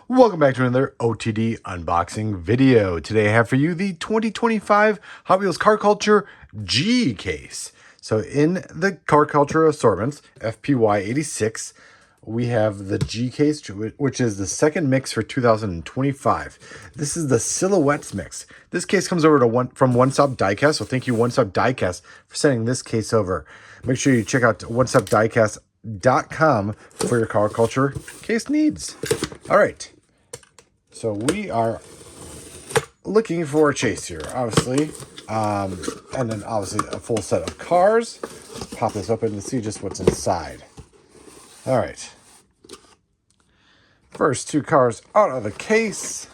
Welcome back to another OTD unboxing video. Today I have for you the 2025 Hot Wheels Car Culture G case. So in the Car Culture assortments, FPY 86, we have the G case, which is the second mix for 2025. This is the Silhouettes mix. This case comes over from Stop Diecast, so thank you Stop Diecast for sending this case over. Make sure you check out onestopdiecast.com for your car culture case needs. All right, so we are looking for a chase here, obviously, and then obviously a full set of cars. Let's pop this open and see just what's inside. All right, first two cars out of the case.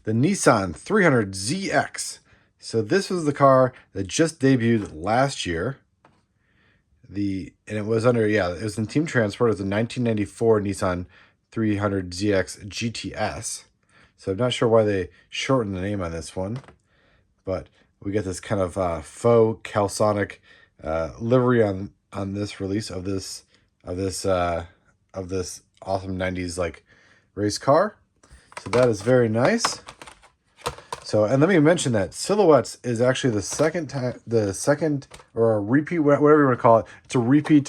The Nissan 300ZX. So this was the car that just debuted last year. And it was under, it was in Team Transport. It was a 1994 Nissan 300ZX GTS. So I'm not sure why they shortened the name on this one, but we get this kind of faux calsonic livery on this release of this awesome 90s like race car. So that is very nice. So, and let me mention that Silhouettes is actually the second or a repeat, whatever you want to call it. It's a repeat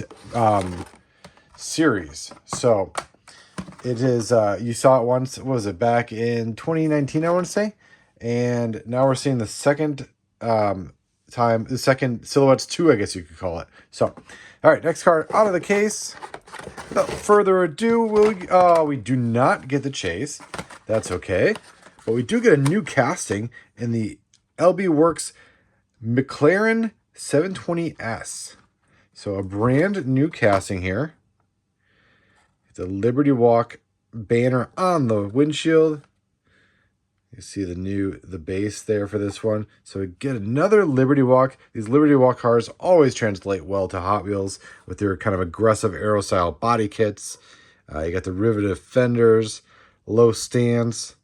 series. So it is, you saw it once, what was it, back in 2019, I want to say? And now we're seeing the second the second Silhouettes 2, I guess you could call it. So, all right, next card out of the case. Without further ado, we do not get the chase. That's okay. But we do get a new casting in the LB Works McLaren 720S. So a brand new casting here. It's a Liberty Walk banner on the windshield. You see the base there for this one. So we get another Liberty Walk. These Liberty Walk cars always translate well to Hot Wheels with their kind of aggressive aero style body kits. You got the riveted fenders, low stance,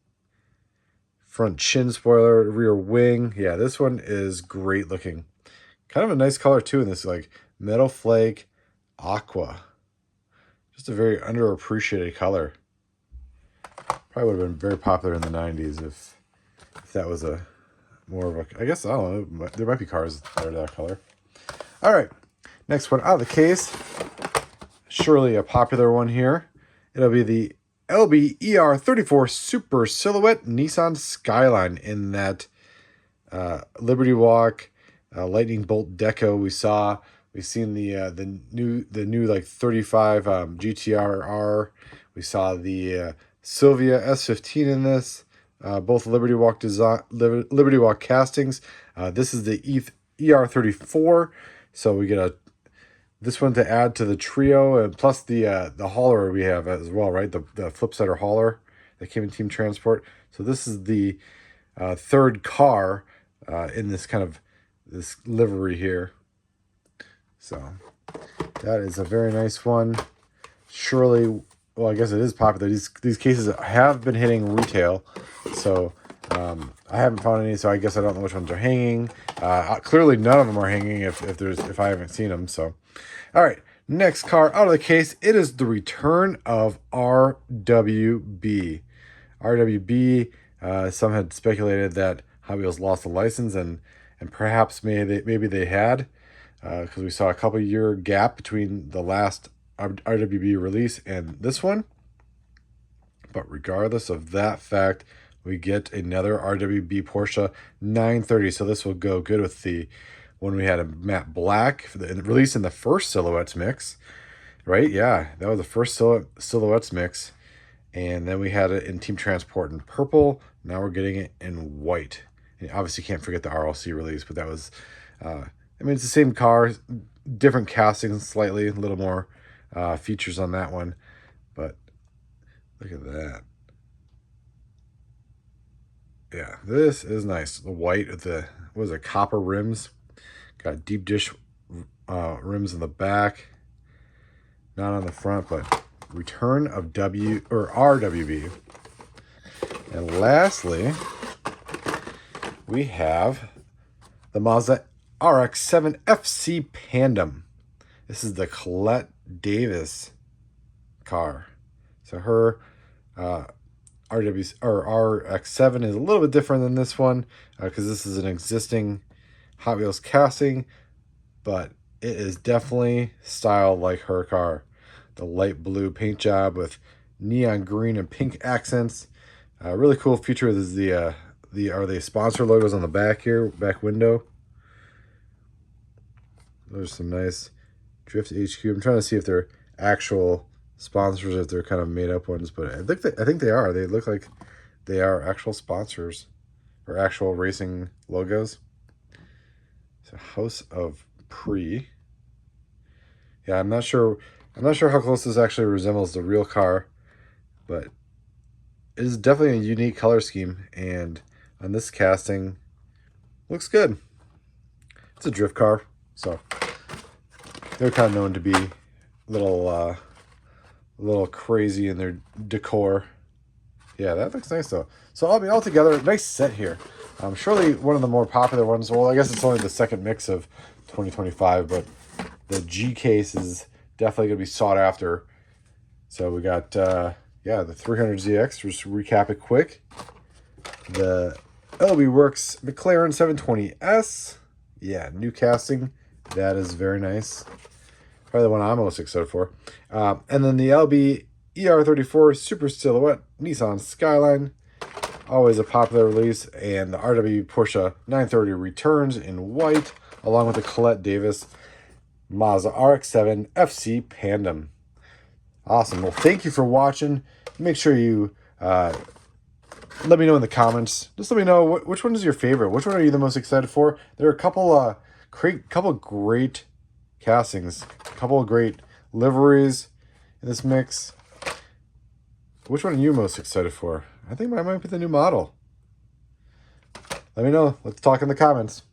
front chin spoiler, rear wing. Yeah, this one is great looking. Kind of a nice color too in this, like metal flake aqua. Just a very underappreciated color. Probably would have been very popular in the 90s if that was a more of a, I guess, I don't know, there might be cars that are that color. All right, next one out of the case. Surely a popular one here. It'll be the LB ER34 Super Silhouette Nissan Skyline in that Liberty Walk Lightning Bolt deco we saw. We've seen the new like 35 GTR. We saw the Sylvia S15 in this. Both Liberty Walk Liberty Walk castings. This is the ER34, so we get this one to add to the trio, and plus the hauler we have as well, right? The Flipsider hauler that came in Team Transport. So this is the third car in this kind of this livery here. So that is a very nice one. Surely, well, I guess it is popular. These cases have been hitting retail, so I haven't found any. So I guess I don't know which ones are hanging. Clearly, none of them are hanging if I haven't seen them. So. All right, next car out of the case, it is the return of RWB. RWB, some had speculated that Hot Wheels lost the license, and perhaps maybe they had, because we saw a couple year gap between the last RWB release and this one. But regardless of that fact, we get another RWB Porsche 930, so this will go good with the when we had a matte black for the release in the first Silhouettes mix, right? Yeah, that was the first Silhouettes mix. And then we had it in Team Transport in purple. Now we're getting it in white. And obviously can't forget the RLC release, but that was, I mean, it's the same car, different castings slightly, a little more features on that one. But look at that. Yeah, this is nice. The white with the, what was it, copper rims. Got deep dish rims in the back, not on the front, but return of RWB. And lastly, we have the Mazda RX7 FC Pandem. This is the Colette Davis car. So her RWB or RX7 is a little bit different than this one because this is an existing Hot Wheels casting, but it is definitely styled like her car. The light blue paint job with neon green and pink accents. Really cool feature is the sponsor logos on the back here, back window. There's some nice Drift HQ. I'm trying to see if they're actual sponsors, if they're kind of made up ones, but I think they are. They look like they are actual sponsors or actual racing logos. So House of Pre. Yeah, I'm not sure how close this actually resembles the real car, but it is definitely a unique color scheme, and on this casting, looks good. It's a drift car, so they're kind of known to be a little crazy in their decor. Yeah, that looks nice though. So I mean, altogether, nice set here. Surely one of the more popular ones. Well, I guess it's only the second mix of 2025, but the G case is definitely going to be sought after. So we got, yeah, the 300ZX, just to recap it quick. The LB Works McLaren 720S. Yeah, new casting. That is very nice. Probably the one I'm most excited for. And then the LB ER34 Super Silhouette Nissan Skyline. Always a popular release. And the RWB Porsche 930 returns in white, along with the Colette Davis Mazda RX7 FC Pandem. Awesome. Well, thank you for watching. Make sure you let me know in the comments. Just let me know which one is your favorite. Which one are you the most excited for? There are a couple great castings, a couple of great liveries in this mix. Which one are you most excited for? I think mine might be the new model. Let me know. Let's talk in the comments.